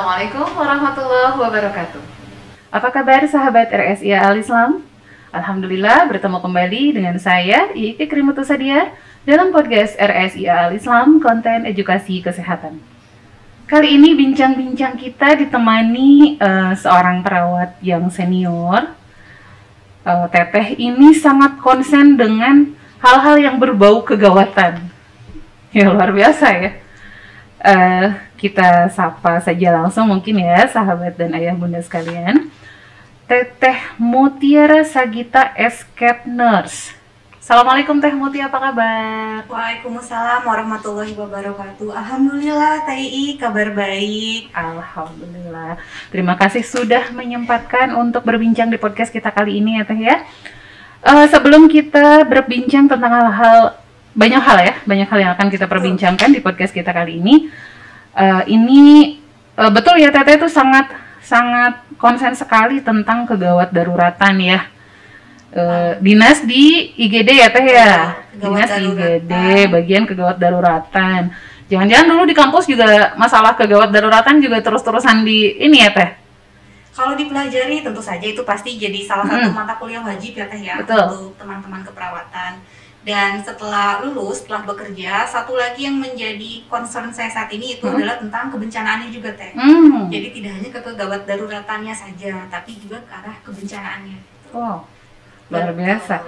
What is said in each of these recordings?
Assalamualaikum warahmatullahi wabarakatuh. Apa kabar sahabat RSIA Al-Islam? Alhamdulillah bertemu kembali dengan saya, Iike Krimutusadia, dalam podcast RSIA Al-Islam, konten edukasi kesehatan. Kali ini bincang-bincang kita ditemani seorang perawat yang senior. Teteh ini sangat konsen dengan hal-hal yang berbau kegawatan. Ya luar biasa ya. Kita sapa saja langsung mungkin ya sahabat dan ayah bunda sekalian. Teteh Mutiara Sagita Escape Nurse. Assalamualaikum Teh Muti, apa kabar? Waalaikumsalam warahmatullahi wabarakatuh. Alhamdulillah Teh, kabar baik. Alhamdulillah. Terima kasih sudah menyempatkan untuk berbincang di podcast kita kali ini ya Teh ya. Sebelum kita berbincang tentang banyak hal yang akan kita perbincangkan di podcast kita kali ini. Betul ya Teteh itu sangat konsen sekali tentang kegawat daruratan ya. Dinas di IGD ya Teh ya. Dinas di IGD bagian kegawat daruratan. Jangan-jangan dulu di kampus juga masalah kegawat daruratan juga terus-terusan di ini ya Teh. Kalau dipelajari tentu saja itu pasti jadi salah satu mata kuliah wajib ya Teh ya. Betul. Untuk teman-teman keperawatan. Dan setelah lulus, setelah bekerja, satu lagi yang menjadi concern saya saat ini itu adalah tentang kebencanaannya juga Teh. Jadi tidak hanya ke kegawat daruratannya saja, tapi juga ke arah kebencanaannya. Wow, luar biasa.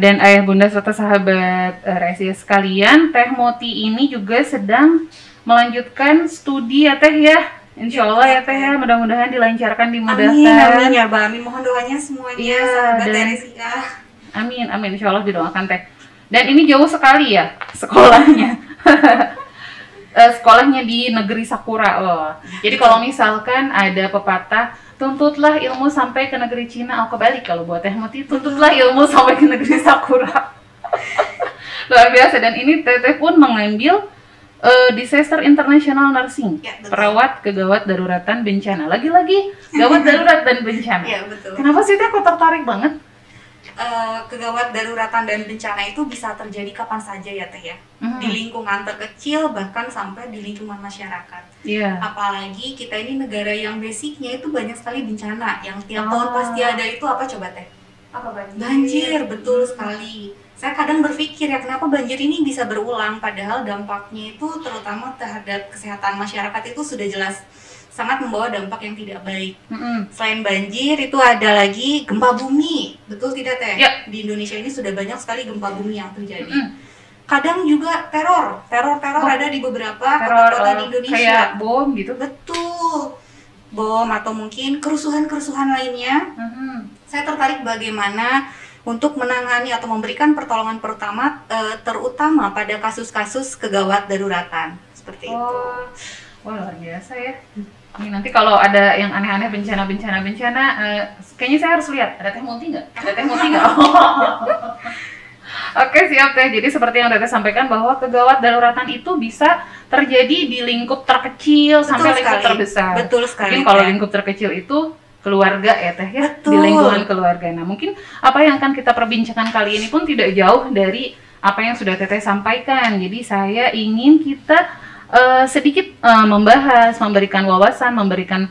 Dan ayah bunda serta sahabat RSIA sekalian, Teh Moti ini juga sedang melanjutkan studi ya Teh ya. Insya Allah ya Teh ya, mudah-mudahan dilancarkan, dimudahkan. Amin ya Mbak, amin. Mohon doanya semuanya sahabat RSIA. Amin, insya Allah didoakan Teh. Dan ini jauh sekali ya sekolahnya. Sekolahnya di negeri Sakura. Jadi kalau misalkan ada pepatah, tuntutlah ilmu sampai ke negeri Cina, kebalik kalau buat Teh Muti, tuntutlah ilmu sampai ke negeri Sakura. Luar biasa. Dan ini Teteh pun mengambil Disaster International Nursing, ya, perawat kegawat daruratan bencana. Lagi-lagi gawat darurat dan bencana. Ya, betul. Kenapa sih Teh kok tertarik banget? Kegawat daruratan dan bencana itu bisa terjadi kapan saja ya Teh ya. Di lingkungan terkecil bahkan sampai di lingkungan masyarakat. Apalagi kita ini negara yang basicnya itu banyak sekali bencana yang tiap tahun pasti ada. Itu apa coba Teh? Apa banjir? Banjir, betul sekali. Saya kadang berpikir ya kenapa banjir ini bisa berulang padahal dampaknya itu terutama terhadap kesehatan masyarakat itu sudah jelas sangat membawa dampak yang tidak baik. Selain banjir itu ada lagi gempa bumi, betul tidak Teh? Ya. Di Indonesia ini sudah banyak sekali gempa bumi yang terjadi. Kadang juga teror ada di beberapa kota-kota di Indonesia. Kayak bom gitu. Betul, bom atau mungkin kerusuhan lainnya. Saya tertarik bagaimana untuk menangani atau memberikan pertolongan pertama, terutama pada kasus-kasus kegawat daruratan seperti itu. Wah luar biasa ya. Ini nanti kalau ada yang aneh-aneh bencana, kayaknya saya harus lihat. Ada Teh Muti nggak? Oke siap Teh. Jadi seperti yang Teteh sampaikan bahwa kegawat daruratan itu bisa terjadi di lingkup terkecil sampai lingkup terbesar. Betul sekali. Mungkin kalau lingkup terkecil itu keluarga ya Teh ya. Betul. Di lingkungan keluarga. Nah mungkin apa yang akan kita perbincangkan kali ini pun tidak jauh dari apa yang sudah Teteh sampaikan. Jadi saya ingin kita sedikit membahas, memberikan wawasan, memberikan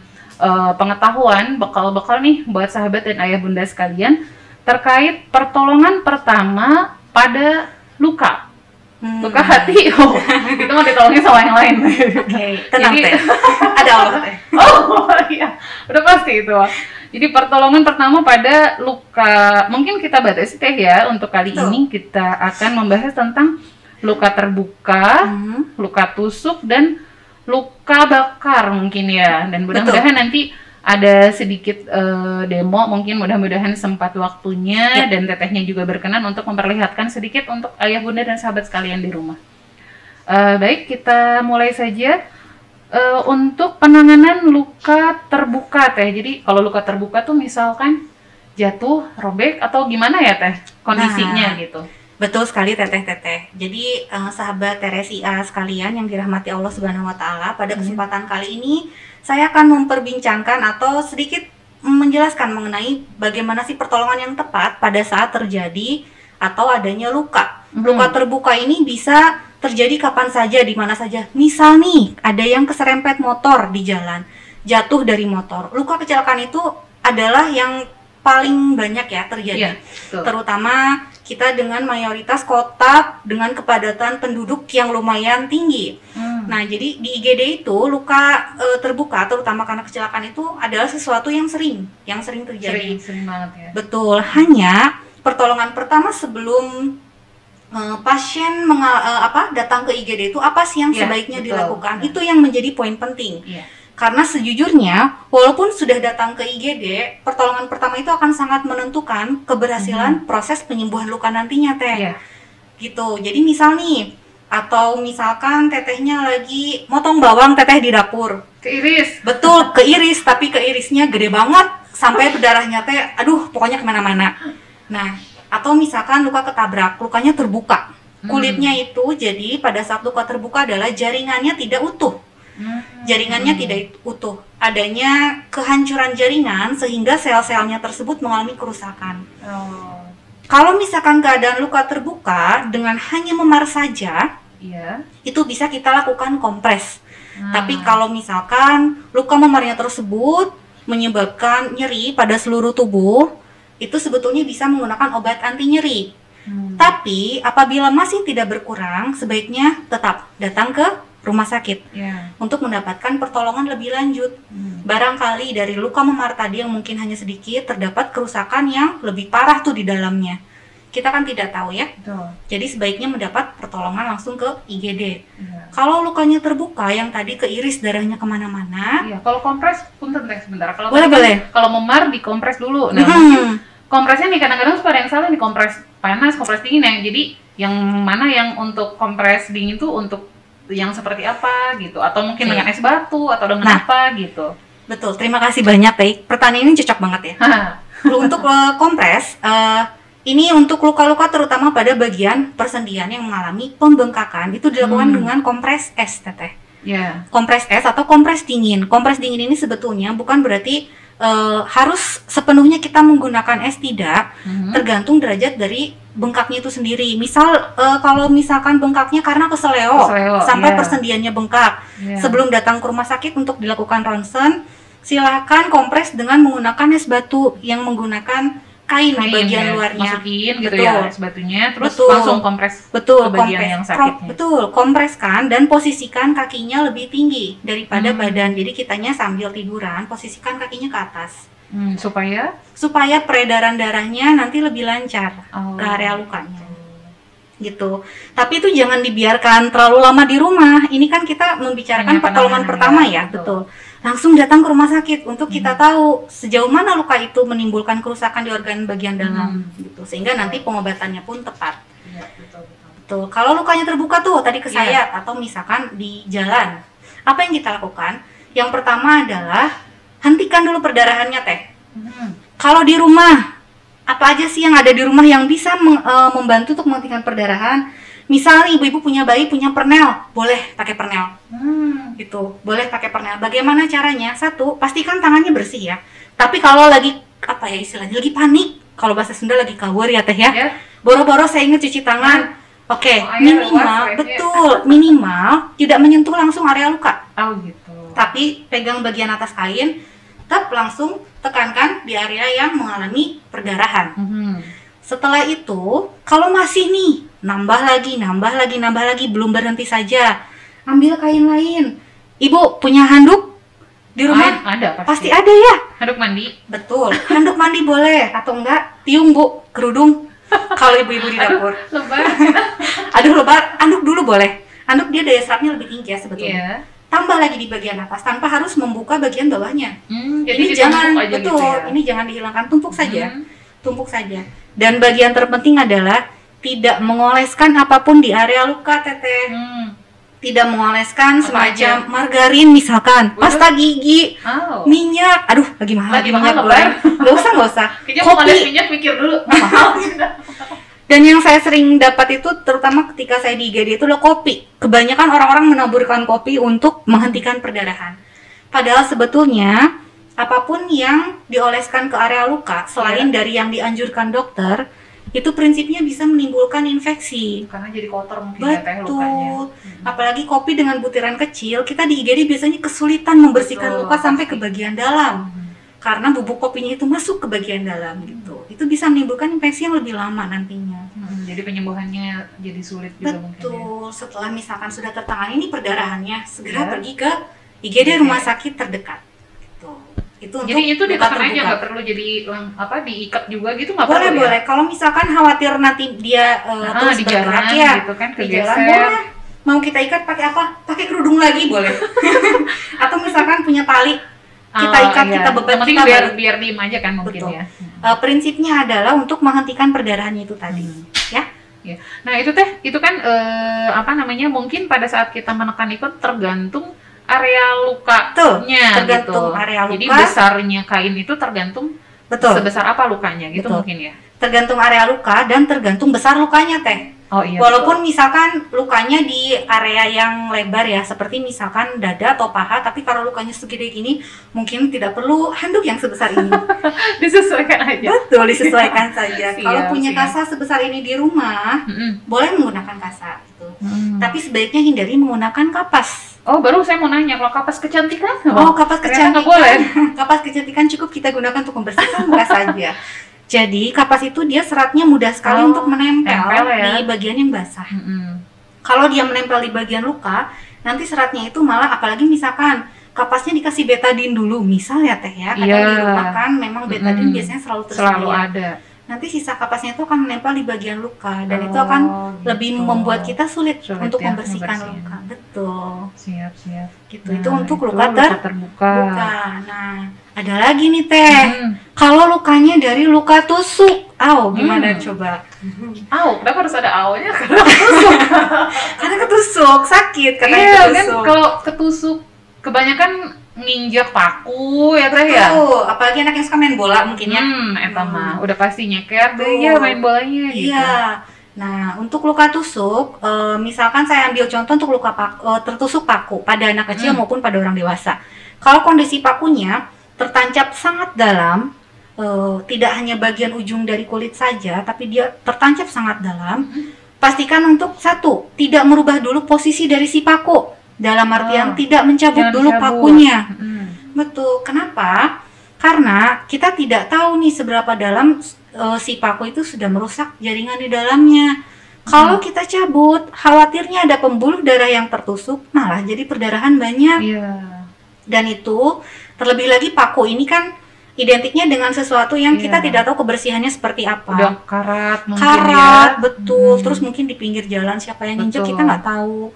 pengetahuan, bekal-bekal nih buat sahabat dan ayah bunda sekalian terkait pertolongan pertama pada luka. Luka hati, itu mau ditolongin sama yang lain. Tenang Teh, ada Allah Teh. Iya, udah pasti itu. Jadi pertolongan pertama pada luka, mungkin kita batasi Teh ya, untuk kali ini kita akan membahas tentang luka terbuka, luka tusuk, dan luka bakar mungkin ya. Dan mudah-mudahan nanti ada sedikit demo, mungkin mudah-mudahan sempat waktunya dan Tetehnya juga berkenan untuk memperlihatkan sedikit untuk ayah bunda dan sahabat sekalian di rumah. Baik, kita mulai saja untuk penanganan luka terbuka Teh. Jadi kalau luka terbuka tuh misalkan jatuh, robek atau gimana ya Teh kondisinya gitu. Betul sekali Teteh. Jadi sahabat RSIA sekalian yang dirahmati Allah Subhanahu wa taala, pada kesempatan kali ini saya akan memperbincangkan atau sedikit menjelaskan mengenai bagaimana sih pertolongan yang tepat pada saat terjadi atau adanya luka. Luka terbuka ini bisa terjadi kapan saja, di mana saja. Misal nih, ada yang keserempet motor di jalan, jatuh dari motor. Luka kecelakaan itu adalah yang paling banyak ya terjadi. Iya, betul. Terutama kita dengan mayoritas kota dengan kepadatan penduduk yang lumayan tinggi. Nah, jadi di IGD itu luka terbuka, terutama karena kecelakaan itu adalah sesuatu yang sering terjadi. Sering banget ya. Betul. Hanya pertolongan pertama sebelum pasien datang ke IGD itu apa sih yang Iya, sebaiknya betul. dilakukan? Itu yang menjadi poin penting. Iya. Karena sejujurnya, walaupun sudah datang ke IGD, pertolongan pertama itu akan sangat menentukan keberhasilan proses penyembuhan luka nantinya, Teh. Iya. Gitu. Jadi misal nih, atau misalkan tetehnya lagi motong bawang teteh di dapur. Keiris. Betul, keiris, tapi keirisnya gede banget sampai berdarahnya teh, aduh, pokoknya kemana-mana. Nah, atau misalkan luka ketabrak, lukanya terbuka. Kulitnya itu jadi pada saat luka terbuka adalah jaringannya tidak utuh. Jaringannya tidak utuh. Adanya kehancuran jaringan sehingga sel-selnya tersebut mengalami kerusakan. Oh. Kalau misalkan keadaan luka terbuka dengan hanya memar saja, Iya. itu bisa kita lakukan kompres. Tapi kalau misalkan luka memarnya tersebut menyebabkan nyeri pada seluruh tubuh, itu sebetulnya bisa menggunakan obat anti nyeri. Tapi apabila masih tidak berkurang, sebaiknya tetap datang ke rumah sakit untuk mendapatkan pertolongan lebih lanjut. Barangkali dari luka memar tadi yang mungkin hanya sedikit, terdapat kerusakan yang lebih parah tuh di dalamnya. Kita kan tidak tahu ya. Betul. Jadi sebaiknya mendapat pertolongan langsung ke IGD. Iya. Kalau lukanya terbuka yang tadi keiris darahnya kemana-mana, Iya, kalau kompres punten teh sebentar. Kalau Boleh, tadi kan boleh. Kalau memar dikompres dulu. Nah, mungkin kompresnya nih kadang-kadang suka ada yang salah nih, kompres panas, kompres dingin ya. Jadi yang mana yang untuk kompres dingin tuh untuk yang seperti apa gitu, atau mungkin Oke. dengan es batu atau dengan Nah. apa gitu. betul. Terima kasih banyak, Teh. Pertanyaan ini cocok banget ya. Untuk kompres, ini untuk luka-luka terutama pada bagian persendian yang mengalami pembengkakan itu dilakukan dengan kompres es, Teteh. Ya. Kompres es atau kompres dingin. Kompres dingin ini sebetulnya bukan berarti harus sepenuhnya kita menggunakan es, tidak. Tergantung derajat dari bengkaknya itu sendiri. Misal kalau misalkan bengkaknya karena keseleo sampai iya. persendiannya bengkak, Iya. sebelum datang ke rumah sakit untuk dilakukan ronsen, silakan kompres dengan menggunakan es batu yang menggunakan kain di bagian ya, luarnya. masukin gitu Betul. ya es batunya, terus Betul. langsung kompres Betul, ke bagian kompres. yang sakitnya. Betul, kompreskan dan posisikan kakinya lebih tinggi daripada badan. Jadi kitanya sambil tiduran, posisikan kakinya ke atas. Supaya peredaran darahnya nanti lebih lancar ke area lukanya. Gitu. Tapi itu jangan dibiarkan terlalu lama di rumah. Ini kan kita membicarakan pertolongan pertama ya, betul. Langsung datang ke rumah sakit untuk kita tahu sejauh mana luka itu menimbulkan kerusakan di organ bagian dalam gitu. Sehingga nanti pengobatannya pun tepat. Iya, Betul. Kalau lukanya terbuka tuh tadi kesayat atau misalkan di jalan. Apa yang kita lakukan? Yang pertama adalah hentikan dulu perdarahannya, Teh. Kalau di rumah, apa aja sih yang ada di rumah yang bisa membantu untuk menghentikan perdarahan? Misalnya ibu-ibu punya bayi, punya pernel, boleh pakai pernel. Gitu, boleh pakai pernel. Bagaimana caranya? Satu, pastikan tangannya bersih ya. Tapi kalau lagi apa ya istilahnya, lagi panik, kalau bahasa Sunda lagi kabur ya, Teh ya. Boro-boro saya ingat cuci tangan. Oke, minimal, betul, minimal tidak menyentuh langsung area luka. Gitu. Tapi pegang bagian atas kain, tetap langsung tekankan di area yang mengalami perdarahan. Setelah itu, kalau masih nih nambah lagi, belum berhenti saja, ambil kain lain. Ibu punya handuk di rumah? Ada Pasti ada ya. Handuk mandi. Betul. Handuk mandi boleh atau enggak tiung, Bu, kerudung. Kalau ibu-ibu di dapur. Lebar. Aduh, lebar. Handuk dulu boleh. Handuk dia daya serapnya lebih tinggi ya sebetulnya. Tambah lagi di bagian atas tanpa harus membuka bagian bawahnya. Jadi Ini jangan aja betul. gitu ya? Ini jangan dihilangkan, tumpuk saja. Tumpuk saja. Dan bagian terpenting adalah tidak mengoleskan apapun di area luka, Teteh. Tidak mengoleskan semacam margarin misalkan, pasta gigi, minyak. Aduh, lagi mahal minyak goreng. Nggak usah. Kayaknya mau ngoles minyak mikir dulu. Mahal. Dan yang saya sering dapat itu terutama ketika saya di IGD itu adalah kopi. Kebanyakan orang-orang menaburkan kopi untuk menghentikan perdarahan. Padahal sebetulnya apapun yang dioleskan ke area luka selain dari yang dianjurkan dokter itu prinsipnya bisa menimbulkan infeksi. Karena jadi kotor mungkin ya teh lukanya. Betul. Apalagi kopi dengan butiran kecil, kita di IGD biasanya kesulitan membersihkan Betul, luka sampai pasti. ke bagian dalam. Karena bubuk kopinya itu masuk ke bagian dalam gitu. Itu bisa menimbulkan infeksi yang lebih lama nantinya. Jadi penyembuhannya jadi sulit juga mungkin ya. Betul. Setelah misalkan sudah tertangani ini perdarahannya, segera Ya. pergi ke IGD rumah sakit terdekat. Gitu. Itu untuk Jadi itu luka ditekan aja, terbuka. nggak perlu jadi diikat juga gitu, nggak Boleh, perlu boleh. Kalau misalkan khawatir nanti dia terus di bergerak jalan ya, gitu kan, di jalan kegeser. boleh. Mau kita ikat pakai apa? Pakai kerudung lagi boleh. Atau misalkan punya tali, kita ikat, kita beban, Yang penting kita biar balik. biar diem aja kan mungkin Betul. ya. Prinsipnya adalah untuk menghentikan perdarahannya itu tadi, ya. Ya. Nah itu teh, itu kan mungkin pada saat kita menekan itu tergantung area lukanya, tergantung gitu. area luka. Jadi besarnya kain itu tergantung Betul. sebesar apa lukanya, gitu Betul. mungkin ya. Tergantung area luka dan tergantung besar lukanya teh. Oh iya. Walaupun misalkan lukanya di area yang lebar ya, seperti misalkan dada atau paha, tapi kalau lukanya segede gini, mungkin tidak perlu handuk yang sebesar ini. disesuaikan aja. Betul, disesuaikan saja. Siap, Kalau punya siap. kasa sebesar ini di rumah, boleh menggunakan kasa gitu. Tapi sebaiknya hindari menggunakan kapas. Oh, baru saya mau nanya, kalau kapas kecantikan? Oh, kapas Ternyata kecantikan. nggak boleh. Kapas kecantikan cukup kita gunakan untuk membersihkan muka saja. Jadi kapas itu dia seratnya mudah sekali untuk menempel nempel ya. di bagian yang basah. Kalau dia menempel di bagian luka, nanti seratnya itu malah, apalagi misalkan kapasnya dikasih betadine dulu, misal ya teh ya, kadang di rumah kan memang betadine biasanya selalu tersedia. Selalu ada. Nanti sisa kapasnya itu akan menempel di bagian luka dan itu akan lebih membuat kita sulit untuk ya, membersihkan ngebersihin. luka. Betul. Siap. Gitu. Nah, itu untuk itu luka terbuka. Nah, ada lagi nih teh. Kalau lukanya dari luka tusuk, gimana coba? Kenapa harus ada awalnya? Karena ketusuk, sakit karena Iya kan, ketusuk. kalau ketusuk kebanyakan nginjak paku ya teh ya. Tuh, apalagi anak yang suka main bola mungkin ya. Eta mah udah pasti nyeker deh Tuh. ya main bolanya gitu. Iya. Nah, untuk luka tusuk, misalkan saya ambil contoh untuk luka tertusuk paku pada anak kecil maupun pada orang dewasa. Kalau kondisi pakunya tertancap sangat dalam, tidak hanya bagian ujung dari kulit saja, tapi dia tertancap sangat dalam, pastikan untuk satu, tidak merubah dulu posisi dari si paku. Dalam artian tidak mencabut Jangan dulu dicabut. pakunya. Betul. Kenapa? Karena kita tidak tahu nih seberapa dalam si paku itu sudah merusak jaringan di dalamnya. Kalau kita cabut, khawatirnya ada pembuluh darah yang tertusuk, malah jadi perdarahan banyak. Iya. Dan itu, terlebih lagi paku ini kan identiknya dengan sesuatu yang kita Iya. tidak tahu kebersihannya seperti apa. Udah karat mungkin Karat, ya. betul. Terus mungkin di pinggir jalan siapa yang injek Betul. kita nggak tahu.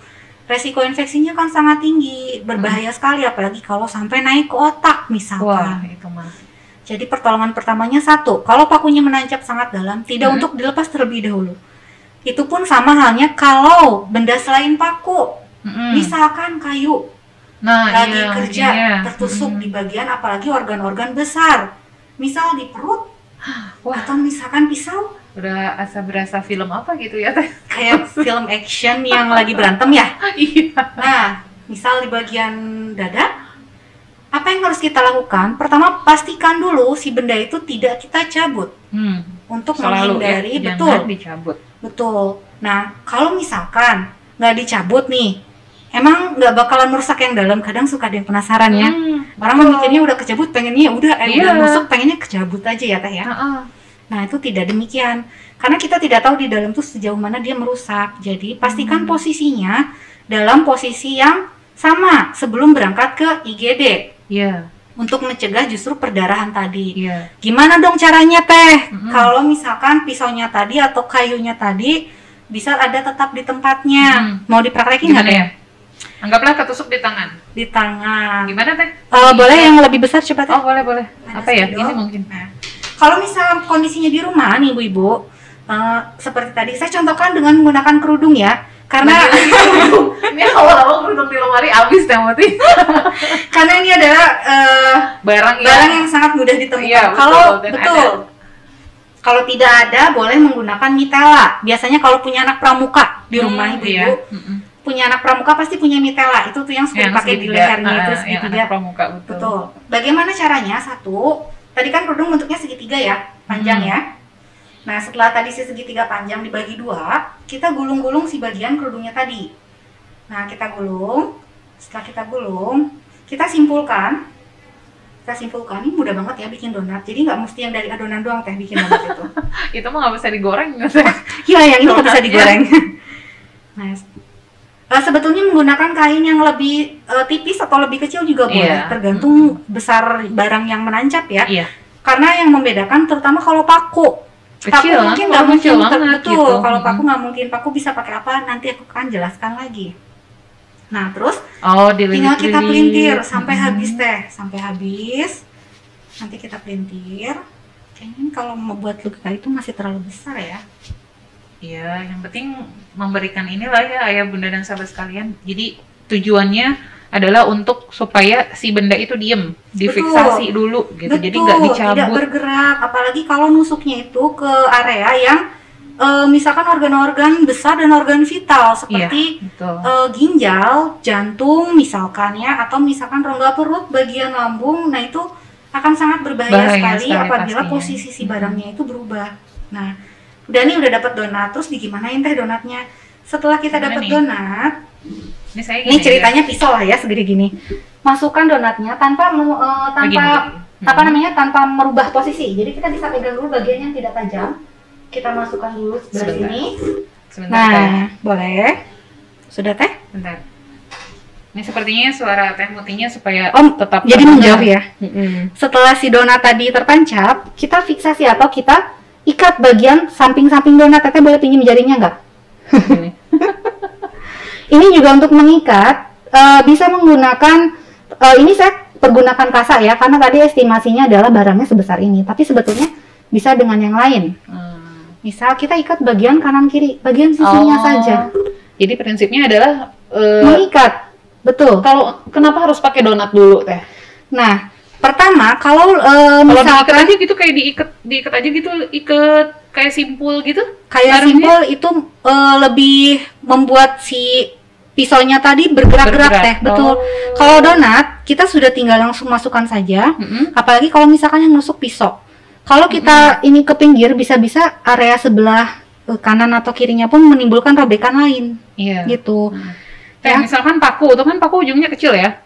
Resiko infeksinya kan sangat tinggi, berbahaya sekali, apalagi kalau sampai naik ke otak misalkan. Wah, itu mah. Jadi pertolongan pertamanya satu, kalau pakunya menancap sangat dalam, tidak untuk dilepas terlebih dahulu. Itu pun sama halnya kalau benda selain paku, misalkan kayu, lagi iya, kerja, iya. tertusuk di bagian apalagi organ-organ besar, misal di perut, atau misalkan pisau, Udah berasa film apa gitu ya teh? kayak film action yang lagi berantem ya. Iya. Nah, misal di bagian dada, apa yang harus kita lakukan? Pertama, pastikan dulu si benda itu tidak kita cabut untuk Selalu menghindari, ya, betul, jangan dicabut. betul. Nah, kalau misalkan nggak dicabut nih, emang nggak bakalan merusak yang dalam. Kadang suka ada yang penasaran ya. Orang mikirnya udah kecabut, pengennya udah nusuk, pengennya kecabut aja ya teh ya. Nah, itu tidak demikian. Karena kita tidak tahu di dalam tuh sejauh mana dia merusak. Jadi, pastikan posisinya dalam posisi yang sama sebelum berangkat ke IGD. Iya. Untuk mencegah justru perdarahan tadi. Iya. Gimana dong caranya teh? Kalau misalkan pisaunya tadi atau kayunya tadi bisa ada tetap di tempatnya. Mau dipraktekin nggak Gimana teh? ya? Anggaplah ketusuk di tangan. Di tangan. Gimana teh? Boleh yang lebih besar coba teh? Oh, boleh. Ada Apa ya? spidol. Ini mungkin. Nah, kalau misal kondisinya di rumah nih ibu-ibu, seperti tadi saya contohkan dengan menggunakan kerudung ya, karena Ini awal-awal kerudung di lemari habis teh Moti. karena ini adalah Barang yang sangat mudah ditemukan. Iya, Kalau dan betul, kalau tidak ada boleh menggunakan mitela. Biasanya kalau punya anak pramuka di rumah ibu-ibu, punya anak pramuka pasti punya mitela. Itu tuh yang suka dipakai di lehernya itu segitiga. pramuka Betul. Bagaimana caranya? Satu, tadi kan kerudung bentuknya segitiga ya, panjang ya. Nah, setelah tadi si segitiga panjang dibagi dua, kita gulung-gulung si bagian kerudungnya tadi. Nah, kita gulung. Setelah kita gulung, kita simpulkan. Ini mudah banget ya bikin donat. Jadi nggak mesti yang dari adonan doang teh bikin donat itu. Itu mah nggak bisa digoreng nggak sih? Iya, yang itu nggak bisa digoreng. Nah, sebetulnya menggunakan kain yang lebih tipis atau lebih kecil juga boleh, tergantung besar barang yang menancap ya. Iya. Karena yang membedakan terutama kalau paku. Kecil, paku mungkin nggak mungkin betul. Gitu. Kalau paku nggak mungkin, paku bisa pakai apa? Nanti aku akan jelaskan lagi. Nah, terus tinggal kita pelintir sampai habis teh, sampai habis. Nanti kita pelintir. Kayaknya kalau mau buat luka itu masih terlalu besar ya. Iya, yang penting memberikan inilah ya ayah bunda dan sahabat sekalian. Jadi tujuannya adalah untuk supaya si benda itu diem, difiksasi dulu gitu. Betul, jadi nggak dicabut. Tidak bergerak, apalagi kalau nusuknya itu ke area yang misalkan organ-organ besar dan organ vital seperti ginjal, jantung misalkan ya, atau misalkan rongga perut, bagian lambung. Nah, itu akan sangat berbahaya sekali apabila pastinya posisi si barangnya itu berubah. Nah, udah dapat donat, terus digimanain teh donatnya? Setelah kita dapat donat, ini ceritanya pisau lah ya segede gini. Masukkan donatnya tanpa tanpa merubah posisi. Jadi kita bisa pegang dulu bagian yang tidak tajam. Kita masukkan dulu sebelah sini. Nah, boleh. Sudah teh? Bentar. Ini sepertinya suara teh mutinya supaya tetap jadi menjauh ya. Setelah si donat tadi tertancap, kita fiksasi atau kita ikat bagian samping-samping donat. Teteh boleh pinjam jarinya nggak? Ini juga untuk mengikat bisa menggunakan ini saya pergunakan kasa ya, karena tadi estimasinya adalah barangnya sebesar ini, tapi sebetulnya bisa dengan yang lain. Misal kita ikat bagian kanan kiri, bagian sisinya saja. Jadi prinsipnya adalah mengikat, betul. Kalau kenapa harus pakai donat dulu teh? Nah, pertama kalau misalkan diikat aja gitu, kayak diikat aja gitu, ikat kayak simpul gitu. Kayak simpul itu lebih membuat si pisaunya tadi bergerak-gerak teh, betul. Kalau donat kita sudah tinggal langsung masukkan saja. Apalagi kalau misalkan yang nusuk pisau. Kalau kita ini ke pinggir, bisa-bisa area sebelah kanan atau kirinya pun menimbulkan robekan lain. Iya. Gitu. Kayak misalkan paku, itu kan paku ujungnya kecil ya.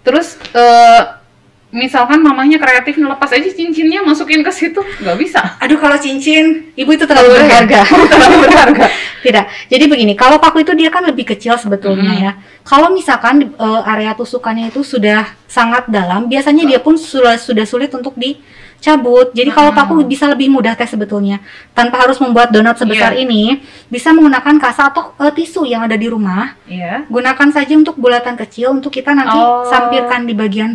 Terus misalkan mamanya kreatif ngelepas aja cincinnya, masukin ke situ, nggak bisa. Aduh, kalau cincin, ibu itu terlalu berharga. Terlalu berharga. Tidak. Jadi begini, kalau paku itu dia kan lebih kecil sebetulnya ya. Kalau misalkan area tusukannya itu sudah sangat dalam, biasanya dia pun sudah sulit untuk dicabut. Jadi kalau paku bisa lebih mudah teh sebetulnya. Tanpa harus membuat donat sebesar ini, bisa menggunakan kasa atau tisu yang ada di rumah. Gunakan saja untuk bulatan kecil untuk kita nanti sampirkan di bagian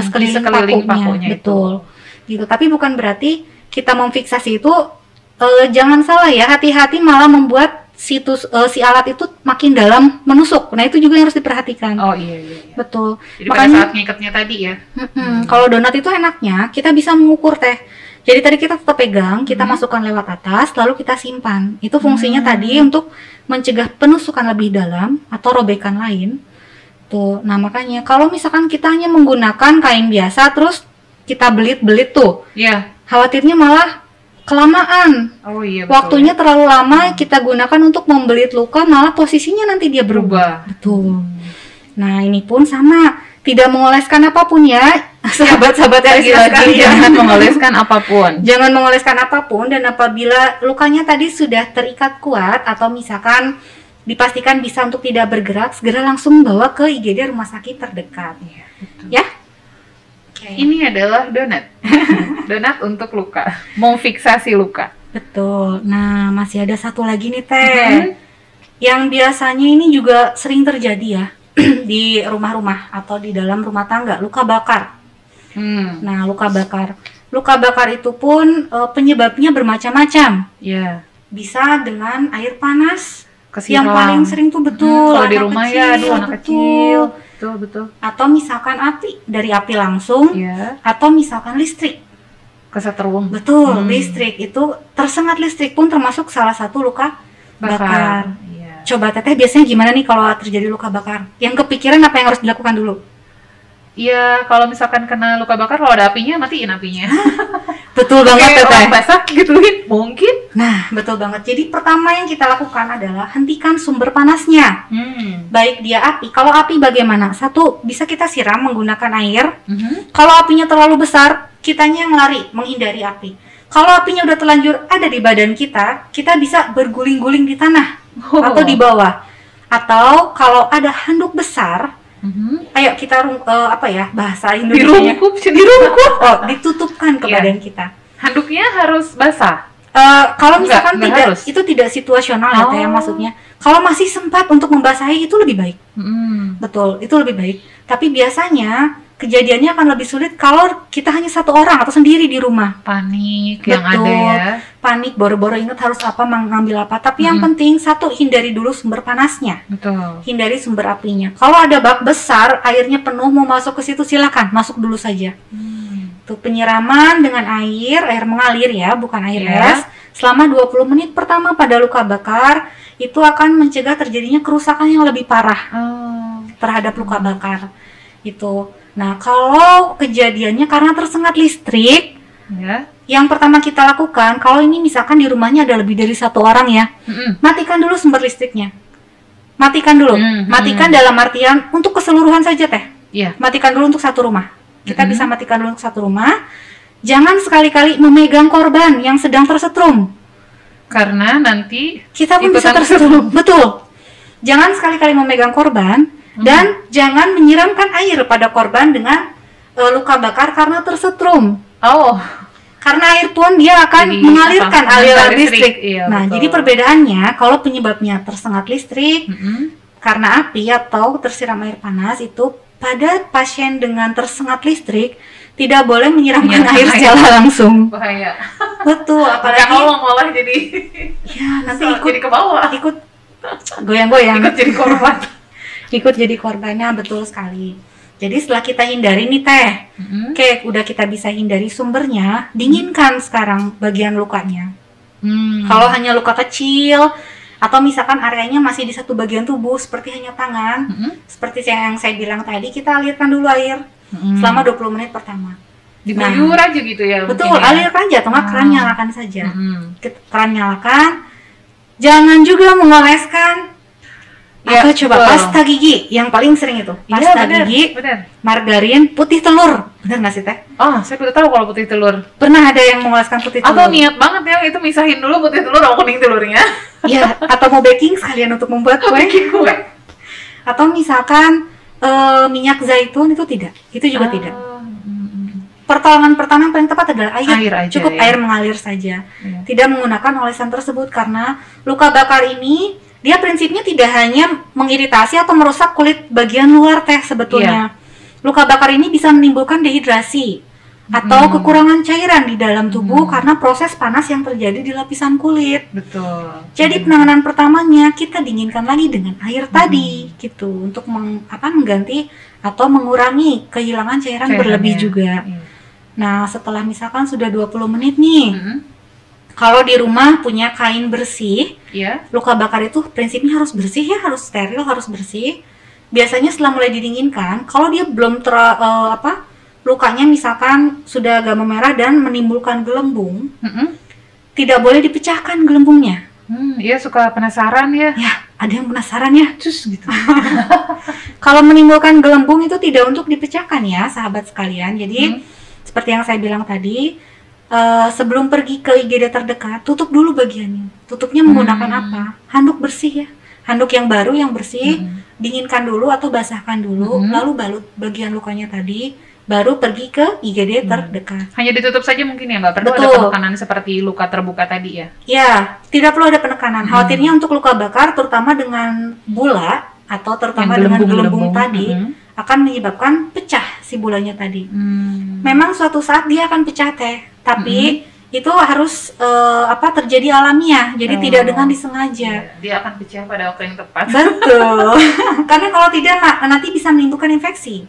sekeliling pakunya. Betul. Gitu. Tapi bukan berarti kita memfiksasi itu jangan salah ya, hati-hati malah membuat si alat itu makin dalam menusuk. Nah, itu juga yang harus diperhatikan. Iya. Betul. Jadi makanya pada saat ngikatnya tadi ya. Kalau donat itu enaknya kita bisa mengukur teh. Jadi tadi kita tetap pegang, kita masukkan lewat atas, lalu kita simpan. Itu fungsinya tadi untuk mencegah penusukan lebih dalam atau robekan lain. Tuh. Nah, makanya kalau misalkan kita hanya menggunakan kain biasa terus kita belit-belit tuh. Khawatirnya malah kelamaan. Waktunya terlalu lama kita gunakan untuk membelit luka, malah posisinya nanti dia berubah. Betul. Nah, ini pun sama, tidak mengoleskan apapun ya, sahabat-sahabat lagi-lagi jangan mengoleskan apapun. Jangan mengoleskan apapun, dan apabila lukanya tadi sudah terikat kuat atau misalkan dipastikan bisa untuk tidak bergerak, segera langsung bawa ke IGD rumah sakit terdekat. Ya. Ini adalah donat. Donat untuk luka, mau fiksasi luka. Betul. Nah, masih ada satu lagi nih teh, yang biasanya ini juga sering terjadi ya di rumah-rumah atau di dalam rumah tangga, luka bakar. Nah, luka bakar itu pun penyebabnya bermacam-macam. Bisa dengan air panas, yang paling sering tuh betul. Kalau di rumah kecil, ya, anak kecil. Betul. Atau misalkan dari api langsung, atau misalkan listrik. Kesetrum. Betul, listrik itu tersengat listrik pun termasuk salah satu luka bakar. Coba teteh biasanya gimana nih kalau terjadi luka bakar? Yang kepikiran apa yang harus dilakukan dulu? Iya, kalau misalkan kena luka bakar, kalau ada apinya, matiin apinya. Betul banget Kayak Teteh. orang basah gituin mungkin. Nah, betul banget. Jadi pertama yang kita lakukan adalah hentikan sumber panasnya. Baik dia api. Kalau api bagaimana? Satu, bisa kita siram menggunakan air. Kalau apinya terlalu besar, kitanya yang lari, menghindari api. Kalau apinya udah terlanjur ada di badan kita bisa berguling-guling di tanah atau di bawah. Atau kalau ada handuk besar, ayo kita bahasa Indonesia dirungkup, ditutupkan ke badan kita. Handuknya harus basah. Kalau misalkan Nggak tidak, harus. itu tidak situasional ya Teh, maksudnya. Kalau masih sempat untuk membasahi itu lebih baik. Betul, itu lebih baik. Tapi biasanya kejadiannya akan lebih sulit kalau kita hanya satu orang atau sendiri di rumah. Panik Betul, yang ada ya. panik, boro-boro ingat harus apa, mengambil apa. Tapi yang penting satu, hindari dulu sumber panasnya. Betul. Hindari sumber apinya. Kalau ada bak besar, airnya penuh mau masuk ke situ, silakan masuk dulu saja. Tuh, penyiraman dengan air mengalir ya, bukan air es. Selama 20 menit pertama pada luka bakar, itu akan mencegah terjadinya kerusakan yang lebih parah terhadap luka bakar. Itu. Nah, kalau kejadiannya karena tersengat listrik, yang pertama kita lakukan, kalau ini misalkan di rumahnya ada lebih dari satu orang ya, matikan dulu sumber listriknya. Matikan dulu. Matikan dalam artian untuk keseluruhan saja Teh. Matikan dulu untuk satu rumah. Kita bisa matikan dulu untuk satu rumah. Jangan sekali-kali memegang korban yang sedang tersetrum. Karena nanti kita pun bisa tersetrum. Betul. Jangan sekali-kali memegang korban dan jangan menyiramkan air pada korban dengan luka bakar karena tersetrum. Karena air pun dia akan mengalirkan aliran listrik. Nah, betul. Jadi perbedaannya kalau penyebabnya tersengat listrik karena api atau tersiram air panas, itu pada pasien dengan tersengat listrik tidak boleh menyiramkan air secara langsung. Bahaya. Betul, apalagi kalau malah jadi nanti jadi ke bawah. Ikut goyang-goyang. Ikut jadi korban. Ikut jadi korbannya, betul sekali. Jadi setelah kita hindari nih Teh, udah kita bisa hindari sumbernya, dinginkan sekarang bagian lukanya. Kalau hanya luka kecil atau misalkan areanya masih di satu bagian tubuh seperti hanya tangan, seperti yang saya bilang tadi, kita alirkan dulu air selama 20 menit pertama. Diguyur aja gitu ya? Betul, alirkan aja, atau keran nyalakan saja. Keran nyalakan, jangan juga mengoleskan. Atau coba pasta gigi, yang paling sering itu pasta gigi, margarin, putih telur. Bener nggak sih Teh? Saya udah tahu kalau putih telur. Pernah ada yang mengoleskan putih telur? Atau niat banget ya itu misahin dulu putih telur sama kuning telurnya. Iya, atau mau baking sekalian untuk membuat kue. Atau misalkan minyak zaitun, itu tidak. Itu juga tidak. Pertolongan pertama yang paling tepat adalah air aja, cukup air mengalir saja. Tidak menggunakan olesan tersebut karena luka bakar ini dia prinsipnya tidak hanya mengiritasi atau merusak kulit bagian luar Teh sebetulnya. Luka bakar ini bisa menimbulkan dehidrasi atau kekurangan cairan di dalam tubuh karena proses panas yang terjadi di lapisan kulit. Betul. Jadi penanganan pertamanya kita dinginkan lagi dengan air tadi gitu untuk mengganti atau mengurangi kehilangan cairan berlebih juga. Nah, setelah misalkan sudah 20 menit nih. Kalau di rumah punya kain bersih, luka bakar itu prinsipnya harus bersih ya, harus steril, harus bersih. Biasanya setelah mulai didinginkan, kalau dia belum lukanya misalkan sudah agak memerah dan menimbulkan gelembung, tidak boleh dipecahkan gelembungnya. Iya, suka penasaran ya. Ya, ada yang penasaran ya, cus gitu. Kalau menimbulkan gelembung itu tidak untuk dipecahkan ya, sahabat sekalian. Jadi seperti yang saya bilang tadi, sebelum pergi ke IGD terdekat, tutup dulu bagiannya. Tutupnya menggunakan apa? Handuk bersih ya. Handuk yang baru, yang bersih, dinginkan dulu atau basahkan dulu, lalu balut bagian lukanya tadi, baru pergi ke IGD terdekat. Hanya ditutup saja mungkin ya, nggak perlu ada penekanan seperti luka terbuka tadi ya? Ya, tidak perlu ada penekanan. Khawatirnya untuk luka bakar, terutama dengan bula atau terutama dengan gelembung tadi, akan menyebabkan pecah si bulanya tadi. Memang suatu saat dia akan pecah Teh, tapi itu harus terjadi alamiah, jadi tidak dengan disengaja. Dia akan pecah pada waktu yang tepat. Betul. Karena kalau tidak nanti bisa menimbulkan infeksi.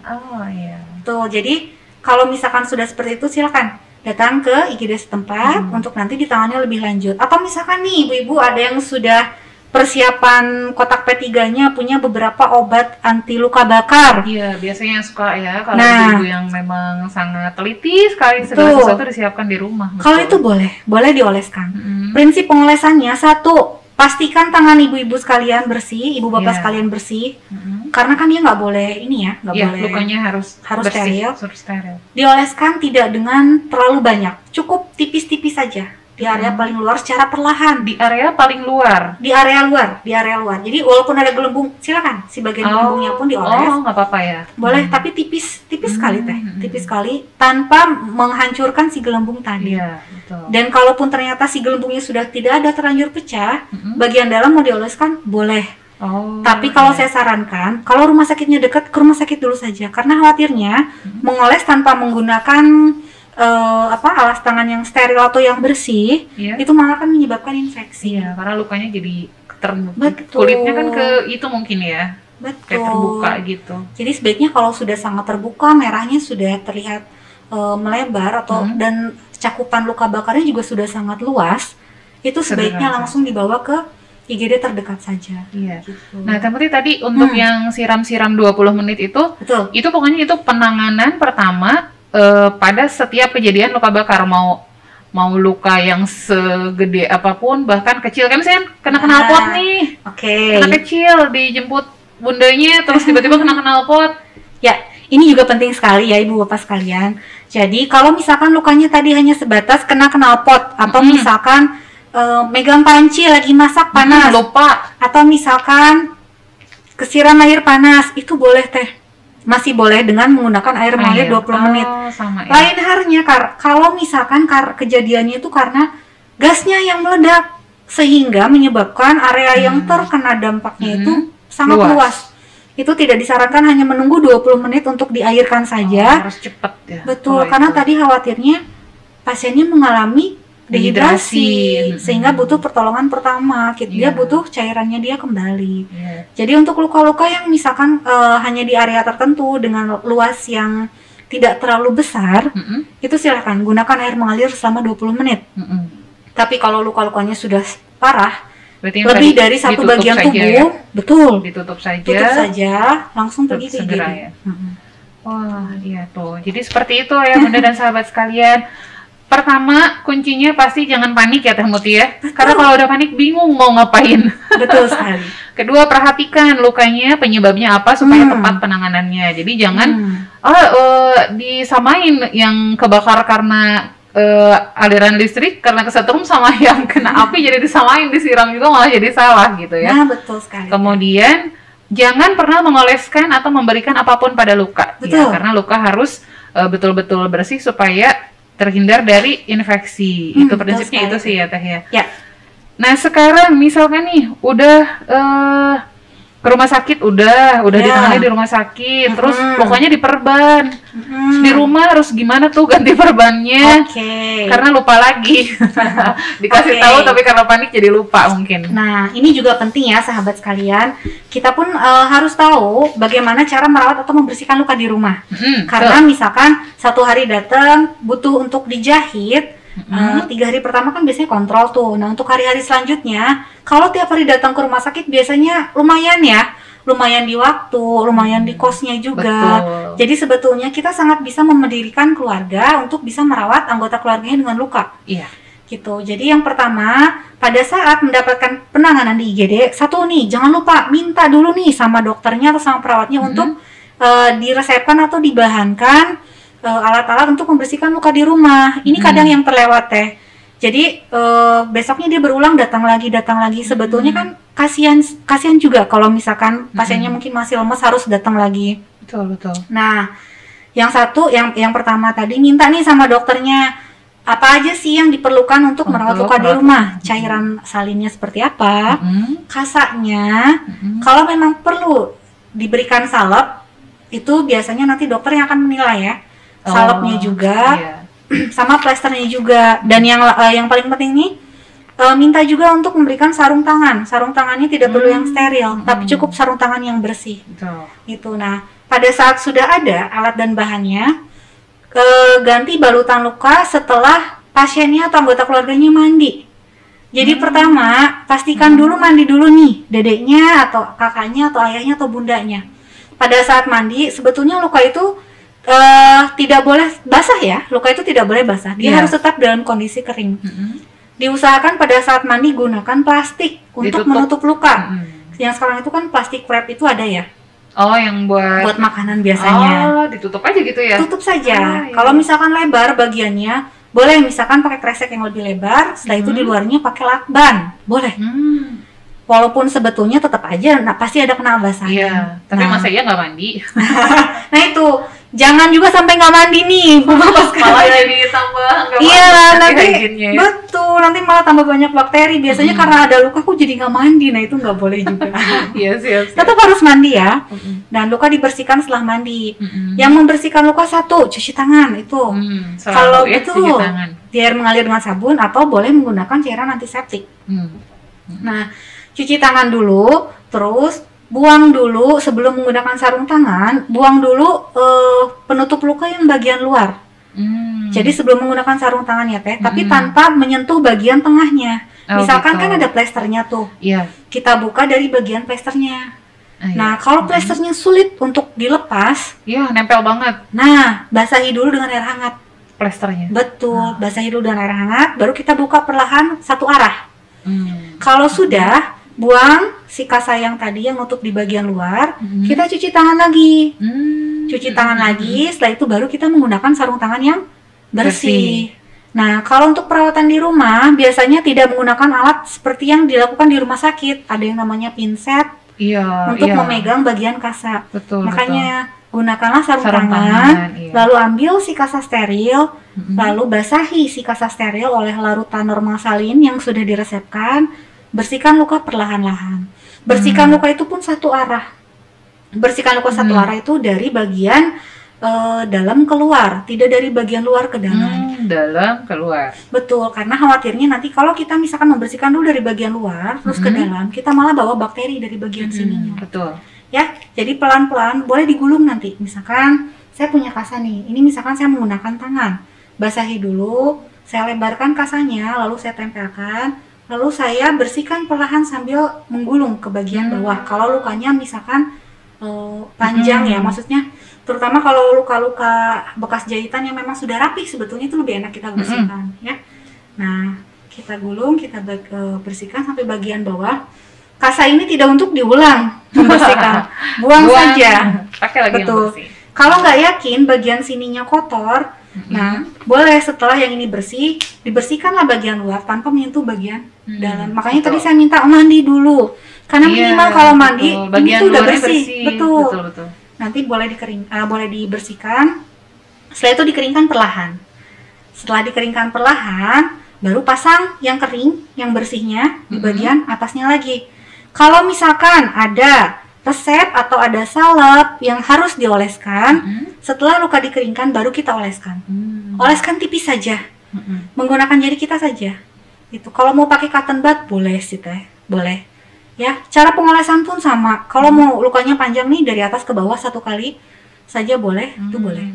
Iya. Tuh, jadi kalau misalkan sudah seperti itu, silakan datang ke IGD setempat untuk nanti ditangani lebih lanjut. Atau misalkan nih ibu-ibu ada yang sudah persiapan kotak P3-nya punya beberapa obat anti luka bakar. Iya, biasanya suka ya kalau Nah. ibu yang memang sangat teliti sekali segala Betul. sesuatu disiapkan di rumah. Kalau itu betul. boleh dioleskan. Mm-mm. Prinsip pengolesannya, satu, pastikan tangan ibu-ibu sekalian bersih, ibu bapak Iya. sekalian bersih, Mm-mm. karena kan dia nggak boleh ini ya, nggak Iya, boleh. lukanya harus bersih, steril. harus steril. Dioleskan tidak dengan terlalu banyak, cukup tipis-tipis saja di area paling luar secara perlahan. Di area paling luar. Di area luar. Jadi walaupun ada gelembung, silakan si bagian gelembungnya pun dioles. Oh, nggak apa-apa ya. Boleh, tapi tipis sekali teh, Hmm. tipis sekali tanpa menghancurkan si gelembung tadi. Iya, betul. Dan kalaupun ternyata si gelembungnya sudah tidak ada terlanjur pecah, Mm-mm. bagian dalam mau dioleskan boleh. Oh. Tapi kalau iya. saya sarankan, kalau rumah sakitnya dekat, ke rumah sakit dulu saja, karena khawatirnya mengoles tanpa menggunakan alas tangan yang steril atau yang bersih, Iya. itu malah akan menyebabkan infeksi. Iya, karena lukanya jadi Betul. kulitnya kan ke itu mungkin ya, kayak Betul. terbuka gitu. Jadi sebaiknya kalau sudah sangat terbuka, merahnya sudah terlihat melebar atau dan cakupan luka bakarnya juga sudah sangat luas, itu sebaiknya Segera langsung dibawa ke IGD terdekat saja. Iya. Gitu. Nah, tapi tadi untuk yang siram-siram 20 menit Betul. itu pokoknya itu penanganan pertama pada setiap kejadian luka bakar, mau luka yang segede apapun bahkan kecil, kan misalnya kena knalpot nih, Oke. kena kecil dijemput bundanya terus tiba-tiba kena knalpot. Ya, ini juga penting sekali ya ibu bapak sekalian. Jadi kalau misalkan lukanya tadi hanya sebatas kena knalpot atau misalkan megang panci lagi masak panas, Lupa. atau misalkan kesiram air panas, itu boleh teh. Masih boleh dengan menggunakan air mengalir 20 menit. Sama ya. Lain halnya kalau misalkan kejadiannya itu karena gasnya yang meledak sehingga menyebabkan area yang terkena dampaknya itu sangat luas. Itu tidak disarankan hanya menunggu 20 menit untuk diairkan saja. Harus cepat ya. Betul, kalau karena itu. tadi khawatirnya pasiennya mengalami dehidrasi sehingga butuh pertolongan pertama. Dia Iya. butuh cairannya dia kembali. Iya. Jadi untuk luka-luka yang misalkan hanya di area tertentu dengan luas yang tidak terlalu besar, itu silakan gunakan air mengalir selama 20 menit. Tapi kalau luka-lukanya sudah parah, Berarti yang lebih tadi dari satu ditutup bagian saja tubuh, ya? betul, Ditutup saja. tutup saja, langsung pergi ke segera IGD. ya. Wah, iya tuh. Jadi seperti itu ya Bunda dan sahabat sekalian. Pertama, kuncinya pasti jangan panik ya Teh Muti ya. Karena kalau udah panik bingung mau ngapain. Betul sekali. Kedua, perhatikan lukanya penyebabnya apa supaya tepat penanganannya. Jadi jangan disamain yang kebakar karena aliran listrik karena kesetrum sama yang kena api jadi disamain, disiram juga malah jadi salah gitu ya. Nah, betul sekali. Kemudian jangan pernah mengoleskan atau memberikan apapun pada luka. Betul. Ya, karena luka harus betul-betul bersih supaya terhindar dari infeksi. Itu betul prinsipnya sekali. itu sih ya Teh ya. Ya. Nah sekarang misalkan nih udah ke rumah sakit, udah Ya. ditangani di rumah sakit, terus lukanya diperban. Di rumah harus gimana tuh ganti perbannya? Oke. Karena lupa lagi. Dikasih Oke. tahu tapi karena panik jadi lupa mungkin. Nah, ini juga penting ya sahabat sekalian. Kita pun harus tahu bagaimana cara merawat atau membersihkan luka di rumah. Karena misalkan satu hari datang butuh untuk dijahit, 3 hari pertama kan biasanya kontrol tuh. Nah, untuk hari-hari selanjutnya, kalau tiap hari datang ke rumah sakit biasanya lumayan di waktu, lumayan di kosnya juga. Betul. Jadi sebetulnya kita sangat bisa mendirikan keluarga untuk bisa merawat anggota keluarganya dengan luka. Iya. Gitu. Jadi yang pertama, pada saat mendapatkan penanganan di IGD, satu nih, jangan lupa minta dulu nih sama dokternya atau sama perawatnya untuk diresepkan atau dibahankan alat-alat untuk membersihkan luka di rumah. Ini kadang yang terlewat teh. Jadi besoknya dia berulang datang lagi. Sebetulnya kan kasihan juga kalau misalkan pasiennya mungkin masih lemas harus datang lagi. Betul. Nah, yang pertama tadi minta nih sama dokternya apa aja sih yang diperlukan untuk merawat luka di rumah. Cairan salinnya seperti apa, kasaknya. Kalau memang perlu diberikan salep, itu biasanya nanti dokter yang akan menilai ya. Salepnya juga, sama plasternya juga. Dan yang paling penting nih, minta juga untuk memberikan sarung tangan. Sarung tangannya tidak perlu yang steril, tapi cukup sarung tangan yang bersih. Betul. Gitu. Nah, pada saat sudah ada alat dan bahannya, ganti balutan luka setelah pasiennya atau anggota keluarganya mandi. Jadi pertama, pastikan dulu mandi dulu nih, dedeknya atau kakaknya atau ayahnya atau bundanya. Pada saat mandi, sebetulnya luka itu tidak boleh basah ya. Luka itu tidak boleh basah. Dia harus tetap dalam kondisi kering. Diusahakan pada saat mandi gunakan plastik untuk menutup luka. Yang sekarang itu kan plastik wrap itu ada ya. Oh, yang buat makanan biasanya. Oh, ditutup aja gitu ya? Tutup saja. Kalau misalkan lebar bagiannya, boleh misalkan pakai kresek yang lebih lebar, setelah itu di luarnya pakai lakban, boleh. Walaupun sebetulnya tetap aja, pasti ada kena basahnya. Iya, tapi masa iya nggak mandi? Nah itu, jangan juga sampai nggak mandi nih, malah jadi tambah nggak mandi. Iya, nanti betul, nanti malah tambah banyak bakteri. Biasanya karena ada luka, aku jadi nggak mandi, nah itu nggak boleh juga. Iya, siap. Tetap harus mandi ya. Dan luka dibersihkan setelah mandi. Yang membersihkan luka satu, cuci tangan itu. Kalau itu, biar mengalir dengan sabun atau boleh menggunakan cairan antiseptik. Nah, cuci tangan dulu, terus buang dulu sebelum menggunakan sarung tangan, buang dulu penutup luka yang bagian luar. Jadi sebelum menggunakan sarung tangan ya Teh, tapi tanpa menyentuh bagian tengahnya. Misalkan kan ada plesternya tuh. Kita buka dari bagian plesternya. Nah, kalau plesternya sulit untuk dilepas, nempel banget. Nah, basahi dulu dengan air hangat plesternya. Betul, basahi dulu dengan air hangat, baru kita buka perlahan satu arah. Kalau sudah, buang si kasa yang tadi yang nutup di bagian luar, kita cuci tangan lagi. Cuci tangan lagi, setelah itu baru kita menggunakan sarung tangan yang bersih. Nah, kalau untuk perawatan di rumah, biasanya tidak menggunakan alat seperti yang dilakukan di rumah sakit. Ada yang namanya pinset untuk memegang bagian kasa. Makanya gunakanlah sarung tangan, lalu ambil si kasa steril, lalu basahi si kasa steril oleh larutan normal salin yang sudah diresepkan. Bersihkan luka perlahan-lahan. Bersihkan luka itu pun satu arah. Bersihkan luka satu arah itu dari bagian dalam keluar, tidak dari bagian luar ke dalam. Dalam keluar. Betul, karena khawatirnya nanti kalau kita misalkan membersihkan dulu dari bagian luar terus ke dalam, kita malah bawa bakteri dari bagian sininya. Betul. Ya, jadi pelan-pelan boleh digulung nanti. Misalkan saya punya kasa nih, ini misalkan saya menggunakan tangan, basahi dulu, saya lebarkan kasanya, lalu saya tempelkan, lalu saya bersihkan perlahan sambil menggulung ke bagian bawah. Kalau lukanya misalkan panjang ya, maksudnya terutama kalau luka-luka bekas jahitan yang memang sudah rapi, sebetulnya itu lebih enak kita bersihkan ya. Nah, kita gulung, kita bersihkan sampai bagian bawah. Kasa ini tidak untuk diulang membersihkan, buang saja. Pakai lagi yang bersih. Kalau nggak yakin bagian sininya kotor, nah boleh setelah yang ini bersih, dibersihkanlah bagian luar tanpa menyentuh bagian dalam. Makanya tadi saya minta mandi dulu, karena minimal kalau mandi ini tuh udah bersih. Betul. Nanti boleh boleh dibersihkan. Setelah itu dikeringkan perlahan. Setelah dikeringkan perlahan, baru pasang yang kering, yang bersihnya di bagian atasnya lagi. Kalau misalkan ada resep atau ada salep yang harus dioleskan, setelah luka dikeringkan baru kita oleskan. Oleskan tipis saja, menggunakan jari kita saja. Itu kalau mau pakai cotton bud boleh sih Teh, boleh. Ya, cara pengolesan pun sama. Kalau mau lukanya panjang nih dari atas ke bawah 1 kali saja boleh, itu boleh.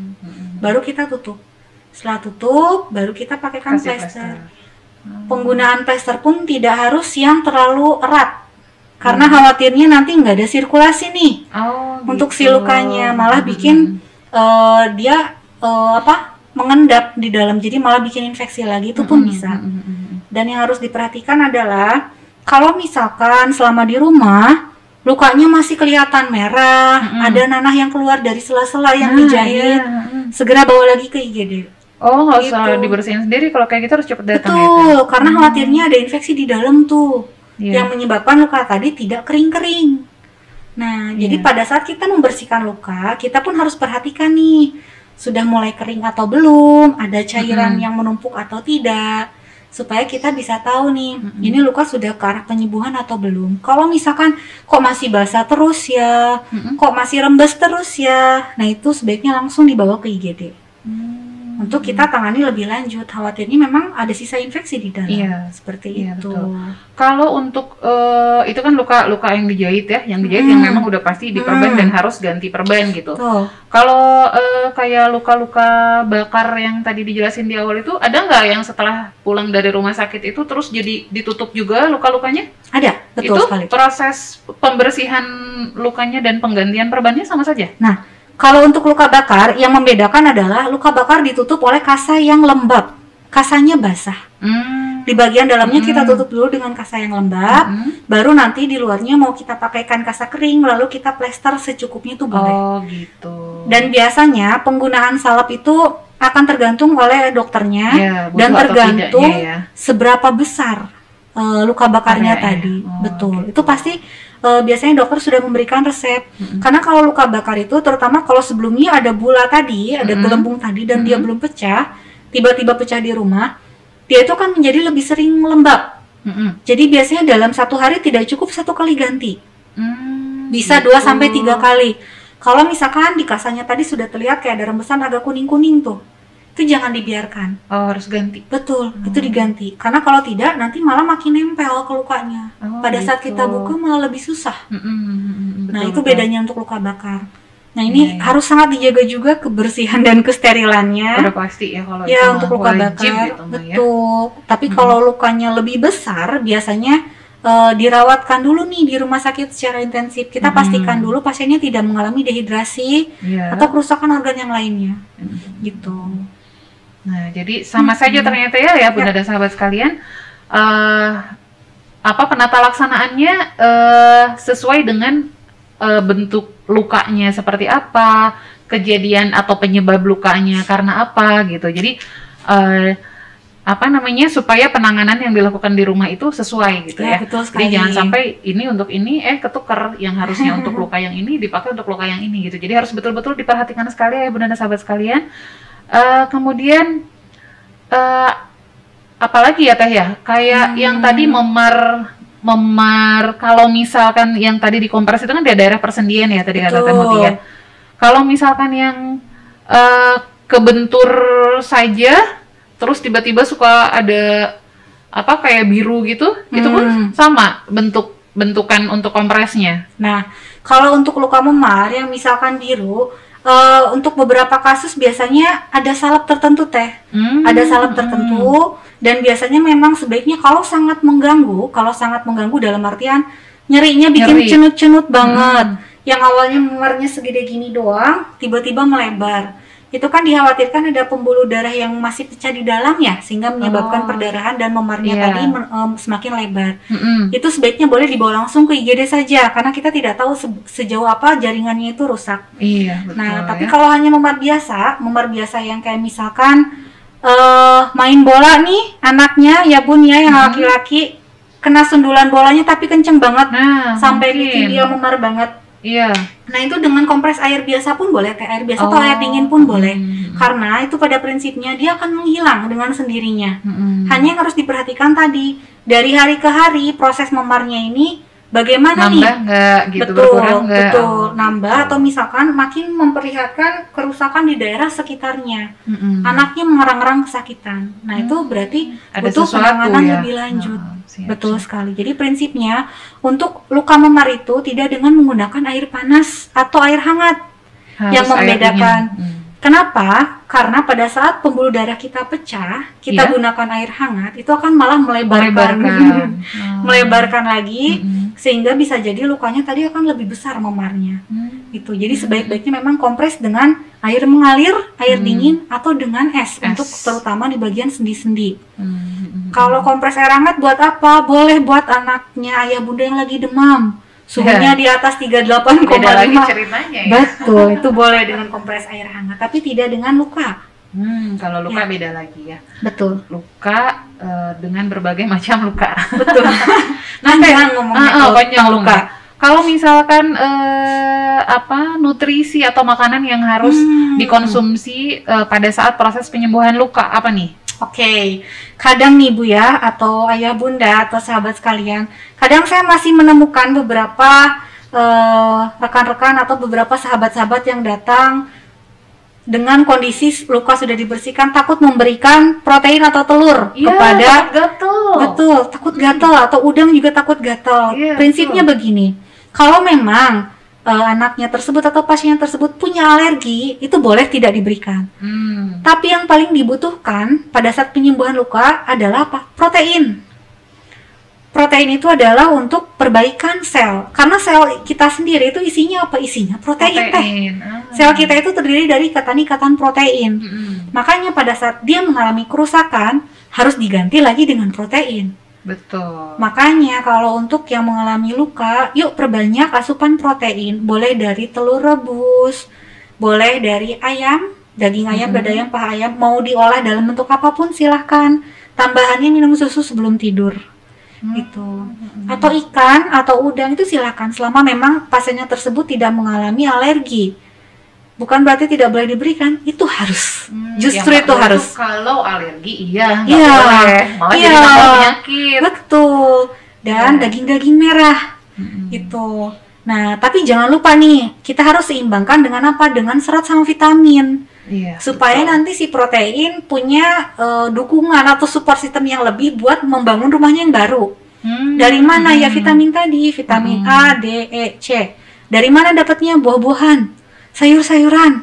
Baru kita tutup. Setelah tutup, baru kita pakaikan plester. Penggunaan plester pun tidak harus yang terlalu erat. Karena khawatirnya nanti nggak ada sirkulasi nih untuk si lukanya, malah bikin dia mengendap di dalam, jadi malah bikin infeksi lagi, itu pun bisa. Dan yang harus diperhatikan adalah kalau misalkan selama di rumah lukanya masih kelihatan merah, ada nanah yang keluar dari sela-sela yang dijahit, segera bawa lagi ke IGD. Oh, nggak usah dibersihin sendiri, kalau kayak gitu harus cepet datang. Betul, karena khawatirnya ada infeksi di dalam tuh. Yang menyebabkan luka tadi tidak kering-kering. Nah, jadi pada saat kita membersihkan luka, kita pun harus perhatikan nih, sudah mulai kering atau belum, ada cairan yang menumpuk atau tidak, supaya kita bisa tahu nih, ini luka sudah ke arah penyembuhan atau belum. Kalau misalkan kok masih basah terus ya, kok masih rembes terus ya, nah itu sebaiknya langsung dibawa ke IGD untuk kita tangani lebih lanjut. Khawatirnya memang ada sisa infeksi di dalam. Iya. Seperti Iya, itu. betul. Kalau untuk itu kan luka yang dijahit ya, yang memang udah pasti diperban dan harus ganti perban gitu. Betul. Kalau kayak luka-luka bakar yang tadi dijelasin di awal itu, ada nggak yang setelah pulang dari rumah sakit itu terus jadi ditutup juga luka-lukanya? Ada, betul Itu sekali. proses pembersihan lukanya dan penggantian perbannya sama saja? Nah, kalau untuk luka bakar, yang membedakan adalah luka bakar ditutup oleh kasa yang lembab. Kasanya basah. Di bagian dalamnya kita tutup dulu dengan kasa yang lembab, baru nanti di luarnya mau kita pakaikan kasa kering, lalu kita plester secukupnya tuh boleh. Oh gitu. Dan biasanya penggunaan salep itu akan tergantung oleh dokternya dan butuh atau tergantung tidaknya ya. seberapa besar luka bakarnya Areanya. tadi. Oh, Betul. gitu. Itu pasti biasanya dokter sudah memberikan resep. Karena kalau luka bakar itu, terutama kalau sebelumnya ada bula tadi, ada gelembung tadi dan dia belum pecah, tiba-tiba pecah di rumah, dia itu kan menjadi lebih sering lembab. Jadi biasanya dalam satu hari tidak cukup 1 kali ganti. Bisa 2 sampai 3 kali. Kalau misalkan di kasanya tadi sudah terlihat kayak ada rembesan agak kuning-kuning tuh, itu jangan dibiarkan. Oh, harus ganti. Betul, itu diganti. Karena kalau tidak nanti malah makin nempel ke lukanya. Pada saat kita buka malah lebih susah. Nah, itu bedanya untuk luka bakar. Nah, ini harus sangat dijaga juga kebersihan dan kesterilannya. Udah pasti ya kalau Ya, itu untuk mah luka wajib bakar. gitu, Mbak, ya. Betul. Tapi kalau lukanya lebih besar, biasanya dirawatkan dulu nih di rumah sakit secara intensif. Kita pastikan dulu pasiennya tidak mengalami dehidrasi atau kerusakan organ yang lainnya. Gitu. Nah, jadi sama saja ternyata ya Bunda dan sahabat sekalian, penata laksanaannya sesuai dengan bentuk lukanya seperti apa, kejadian atau penyebab lukanya karena apa gitu. Jadi supaya penanganan yang dilakukan di rumah itu sesuai gitu ya. Betul Jadi sekali. jangan sampai ini untuk ini ketukar, yang harusnya untuk luka yang ini dipakai untuk luka yang ini gitu. Jadi harus betul-betul diperhatikan sekali ya Bunda dan sahabat sekalian. Kemudian apalagi ya Teh ya, kayak yang tadi memar kalau misalkan yang tadi dikompres itu kan di daerah persendian ya tadi kata Teh Muti ya. Kalau misalkan yang kebentur saja terus tiba-tiba suka ada kayak biru gitu, itu pun sama bentukan untuk kompresnya. Nah, kalau untuk luka memar yang misalkan biru, untuk beberapa kasus biasanya ada salep tertentu Teh. Ada salep tertentu dan biasanya memang sebaiknya kalau sangat mengganggu dalam artian nyerinya bikin cenut-cenut banget. Yang awalnya memarnya segede gini doang, tiba-tiba melebar. Itu kan dikhawatirkan ada pembuluh darah yang masih pecah di dalam ya, sehingga menyebabkan perdarahan dan memarnya tadi semakin lebar. Itu sebaiknya boleh dibawa langsung ke IGD saja, karena kita tidak tahu sejauh apa jaringannya itu rusak. Iya, betul. Nah, tapi kalau hanya memar biasa yang kayak misalkan main bola nih anaknya ya Bun ya, yang laki-laki kena sundulan bolanya tapi kenceng banget, sampai bikin dia memar banget. Iya. Nah, itu dengan kompres air biasa pun boleh, air biasa atau air dingin pun boleh. Karena itu pada prinsipnya dia akan menghilang dengan sendirinya. Hanya yang harus diperhatikan tadi, dari hari ke hari proses memarnya ini bagaimana nambah nggak gitu, berkurang nggak? Betul, nambah atau misalkan makin memperlihatkan kerusakan di daerah sekitarnya. Anaknya mengerang-erang kesakitan. Nah, itu berarti ada butuh penanganan lebih lanjut. Betul sekali. Jadi prinsipnya untuk luka memar itu tidak dengan menggunakan air panas atau air hangat. Yang membedakan. Kenapa? Karena pada saat pembuluh darah kita pecah, kita gunakan air hangat, itu akan malah melebarkan lagi, sehingga bisa jadi lukanya tadi akan lebih besar memarnya. Gitu. Jadi sebaik-baiknya memang kompres dengan air mengalir, air dingin, atau dengan es. Untuk terutama di bagian sendi-sendi. Kalau kompres air hangat buat apa? Boleh buat anaknya ayah bunda yang lagi demam. Suhunya di atas 38,5. Beda lagi ceritanya ya. Betul, itu boleh dengan kompres air hangat, tapi tidak dengan luka. Kalau luka beda lagi ya. Betul. Luka dengan berbagai macam luka. Betul. Nanti ngomongnya tentang luka. Kalau misalkan nutrisi atau makanan yang harus dikonsumsi pada saat proses penyembuhan luka apa nih? Oke, kadang nih Bu ya, atau ayah bunda atau sahabat sekalian, kadang saya masih menemukan beberapa rekan-rekan atau beberapa sahabat-sahabat yang datang dengan kondisi luka sudah dibersihkan, takut memberikan protein atau telur kepada takut gatel. Betul, takut gatal atau udang juga takut gatal. Prinsipnya begini, kalau memang anaknya tersebut atau pasiennya tersebut punya alergi, itu boleh tidak diberikan. Tapi yang paling dibutuhkan pada saat penyembuhan luka adalah apa? Protein. Protein itu adalah untuk perbaikan sel. Karena sel kita sendiri itu isinya apa? Isinya protein. Sel kita itu terdiri dari ikatan-ikatan protein. Makanya pada saat dia mengalami kerusakan, harus diganti lagi dengan protein. Betul. Makanya kalau untuk yang mengalami luka, yuk perbanyak asupan protein. Boleh dari telur rebus, boleh dari ayam, daging ayam, dada ayam, paha ayam. Mau diolah dalam bentuk apapun silahkan. Tambahannya minum susu sebelum tidur. Gitu. Atau ikan atau udang itu silakan selama memang pasiennya tersebut tidak mengalami alergi. Bukan berarti tidak boleh diberikan, itu harus. Justru itu harus. Kalau alergi nggak boleh. Malah jadi tambah penyakit. Betul. Dan daging-daging merah. Gitu. Nah, tapi jangan lupa nih, kita harus seimbangkan dengan apa? Dengan serat sama vitamin. Supaya nanti si protein punya dukungan atau support system yang lebih buat membangun rumahnya yang baru. Dari mana ya vitamin tadi? Vitamin A, D, E, C. Dari mana dapatnya? Buah-buahan, sayur-sayuran.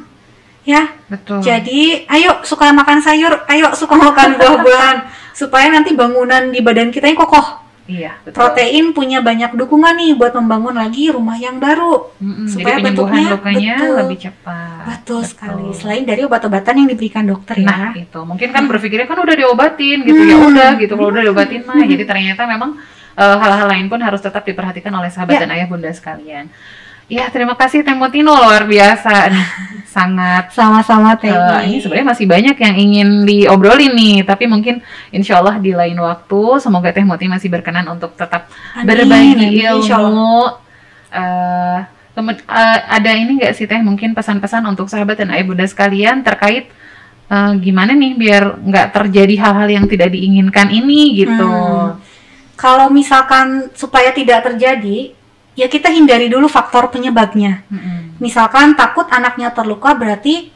Ya. Betul. Jadi, ayo suka makan sayur, ayo suka makan buah-buahan supaya nanti bangunan di badan kita yang kokoh. Betul. Protein punya banyak dukungan nih buat membangun lagi rumah yang baru. Supaya jadi penyembuhan lukanya lebih cepat. Betul sekali. Selain dari obat-obatan yang diberikan dokter ya. Nah, itu mungkin kan berpikirnya kan udah diobatin gitu, ya udah gitu. Kalau udah diobatin mah, jadi ternyata memang hal-hal lain pun harus tetap diperhatikan oleh sahabat dan ayah bunda sekalian. Ya, terima kasih Teh Mutino, luar biasa. Sangat sama-sama Teh. Ini sebenarnya masih banyak yang ingin diobrolin nih, tapi mungkin insya Allah di lain waktu. Semoga Teh Muti masih berkenan untuk tetap berbagi ilmu. Ada ini nggak sih Teh, mungkin pesan-pesan untuk sahabat dan ayah bunda sekalian terkait gimana nih biar nggak terjadi hal-hal yang tidak diinginkan ini gitu. Kalau misalkan supaya tidak terjadi, ya kita hindari dulu faktor penyebabnya. Misalkan takut anaknya terluka, berarti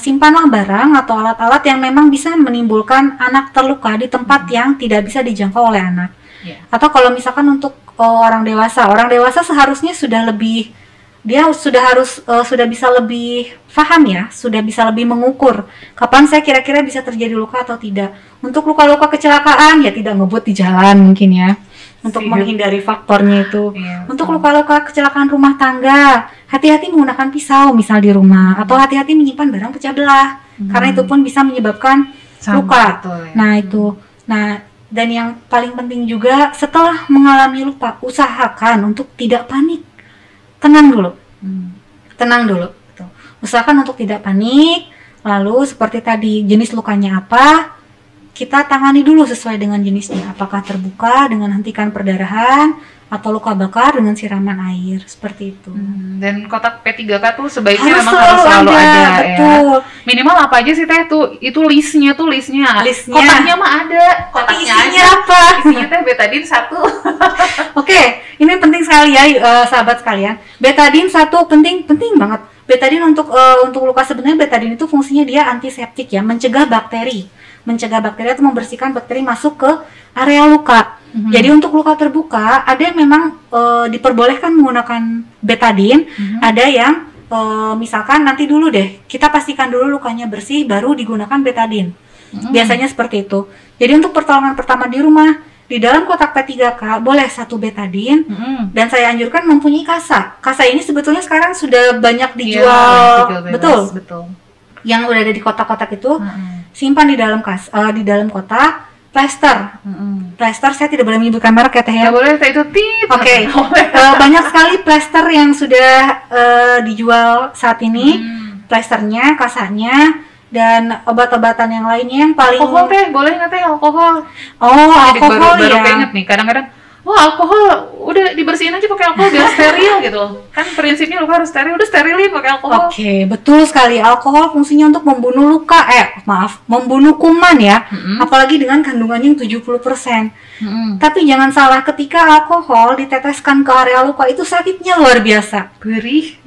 simpanlah barang atau alat-alat yang memang bisa menimbulkan anak terluka di tempat yang tidak bisa dijangkau oleh anak. Atau kalau misalkan untuk orang dewasa seharusnya sudah lebih, dia sudah bisa lebih paham ya, sudah bisa lebih mengukur kapan saya kira-kira bisa terjadi luka atau tidak. Untuk luka-luka kecelakaan ya tidak ngebut di jalan mungkin ya, untuk menghindari faktornya itu. Untuk luka-luka kecelakaan rumah tangga, hati-hati menggunakan pisau misal di rumah, atau hati-hati menyimpan barang pecah belah, karena itu pun bisa menyebabkan luka. Nah itu. Nah, dan yang paling penting juga setelah mengalami luka, usahakan untuk tidak panik. Tenang dulu. Usahakan untuk tidak panik. Lalu seperti tadi, jenis lukanya apa, kita tangani dulu sesuai dengan jenisnya. Apakah terbuka dengan hentikan perdarahan, atau luka bakar dengan siraman air, seperti itu. Dan kotak P3K tuh sebaiknya memang harus selalu ada ya. Minimal apa aja sih Teh tuh? Itu listnya. Kotaknya mah ada. Kotaknya isinya aja. Apa? Isinya Teh betadine 1. Oke, ini penting sekali ya sahabat sekalian. Betadine 1 penting banget. Betadine untuk luka, sebenarnya betadine itu fungsinya dia antiseptik ya, mencegah bakteri atau membersihkan bakteri masuk ke area luka. Jadi untuk luka terbuka ada yang memang diperbolehkan menggunakan betadine, ada yang misalkan nanti dulu deh kita pastikan dulu lukanya bersih baru digunakan betadine. Biasanya seperti itu. Jadi untuk pertolongan pertama di rumah, di dalam kotak P3K boleh 1 betadine, dan saya anjurkan mempunyai kasa. Kasa ini sebetulnya sekarang sudah banyak dijual, betul. Yang udah ada di kotak-kotak itu, simpan di dalam kotak. Plester. Plester saya tidak boleh menyebutkan merek ya Teh ya. Nggak boleh Teh, itu tit. Oke. Banyak sekali plester yang sudah dijual saat ini. Plesternya, kasanya, dan obat-obatan yang lainnya yang paling. Alkohol Teh, boleh nggak Teh alkohol? Oh, alkohol baru ya. keinget nih, kadang-kadang wah alkohol udah dibersihin aja pakai alkohol biar steril gitu. Kan prinsipnya luka harus steril, udah sterilin pakai alkohol. Oke, betul sekali. Alkohol fungsinya untuk membunuh luka, membunuh kuman ya. Apalagi dengan kandungannya yang 70%. Tapi jangan salah, ketika alkohol diteteskan ke area luka itu sakitnya luar biasa. Perih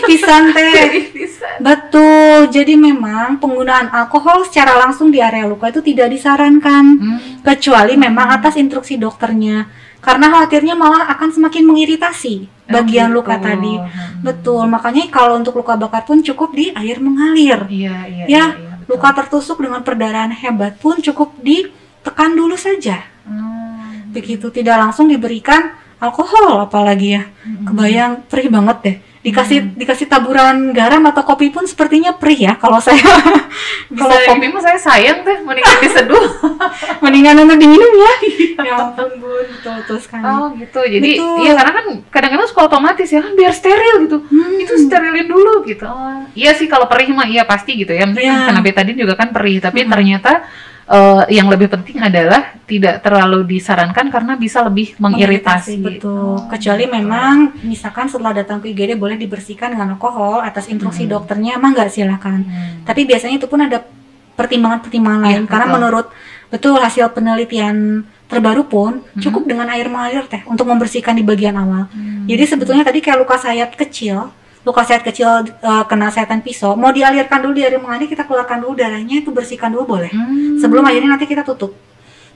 Pisan teh. perih pisan. Betul. Jadi memang penggunaan alkohol secara langsung di area luka itu tidak disarankan. Kecuali memang atas instruksi dokternya. Karena khawatirnya malah akan semakin mengiritasi bagian luka tadi. Betul, makanya kalau untuk luka bakar pun cukup di air mengalir. Iya, luka tertusuk dengan perdarahan hebat pun cukup ditekan dulu saja. Begitu, tidak langsung diberikan alkohol apalagi ya. Kebayang perih banget deh. Dikasih taburan garam atau kopi pun sepertinya perih ya kalau saya. Kalau kopi mah saya sayang tuh, mendingan diseduh. Mendingan untuk diminum ya. Ya ampun Bun, betul sekali. Oh gitu, jadi iya karena kan kadang-kadang suka otomatis ya kan biar steril gitu. Itu sterilin dulu gitu. Iya sih kalau perih mah iya pasti gitu ya. Misalnya kena betadine juga kan perih, tapi ternyata yang lebih penting adalah tidak terlalu disarankan karena bisa lebih mengiritasi. Betul. Kecuali memang misalkan setelah datang ke IGD boleh dibersihkan dengan alkohol atas instruksi dokternya, emang nggak silakan. Tapi biasanya itu pun ada pertimbangan-pertimbangan lain karena menurut hasil penelitian terbaru pun cukup dengan air mengalir teh untuk membersihkan di bagian awal. Jadi sebetulnya tadi kayak luka sayat kecil kena sayatan pisau, mau dialirkan dulu di air mengalir, kita keluarkan dulu darahnya, itu bersihkan dulu boleh. Sebelum akhirnya nanti kita tutup.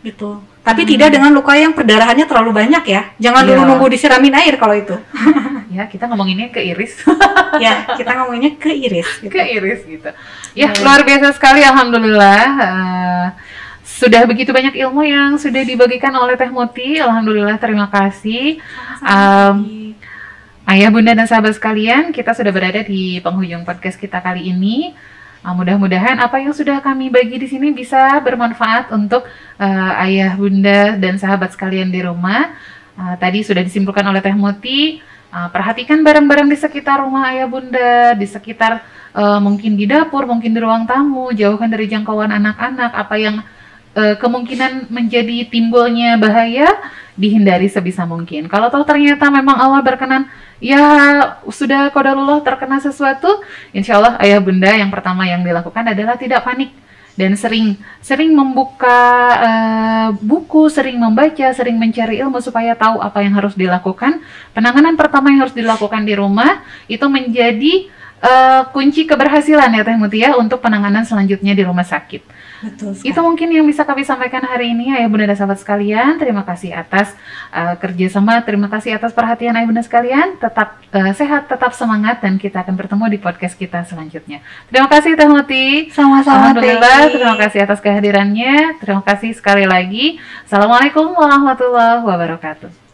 Gitu. Tapi tidak dengan luka yang perdarahannya terlalu banyak ya. Jangan dulu nunggu disiramin air kalau itu. Ya, kita ngomonginnya ke iris. Ya, kita ngomonginnya ke iris. Gitu. Ke iris gitu. Ya, luar biasa sekali alhamdulillah. Sudah begitu banyak ilmu yang sudah dibagikan oleh Teh Muti. Alhamdulillah, terima kasih. Ayah, bunda, dan sahabat sekalian, kita sudah berada di penghujung podcast kita kali ini. Mudah-mudahan apa yang sudah kami bagi di sini bisa bermanfaat untuk ayah, bunda, dan sahabat sekalian di rumah. Tadi sudah disimpulkan oleh Teh Muti. Perhatikan barang-barang di sekitar rumah ayah, bunda, di sekitar mungkin di dapur, mungkin di ruang tamu. Jauhkan dari jangkauan anak-anak. Apa yang kemungkinan menjadi timbulnya bahaya, dihindari sebisa mungkin. Kalau tahu ternyata memang Allah berkenan, ya sudah qadarullah terkena sesuatu, insya Allah ayah bunda yang pertama yang dilakukan adalah tidak panik dan sering membuka buku, sering membaca, sering mencari ilmu supaya tahu apa yang harus dilakukan. Penanganan pertama yang harus dilakukan di rumah itu menjadi kunci keberhasilan ya Teh Muti ya untuk penanganan selanjutnya di rumah sakit. Betul sekali. Itu mungkin yang bisa kami sampaikan hari ini ayah bunda dan sahabat sekalian. Terima kasih atas kerjasama, terima kasih atas perhatian ayah bunda sekalian. Tetap sehat, tetap semangat, dan kita akan bertemu di podcast kita selanjutnya. Terima kasih Teh Muti. Sama-sama. Alhamdulillah, terima kasih atas kehadirannya. Terima kasih sekali lagi. Assalamualaikum warahmatullahi wabarakatuh.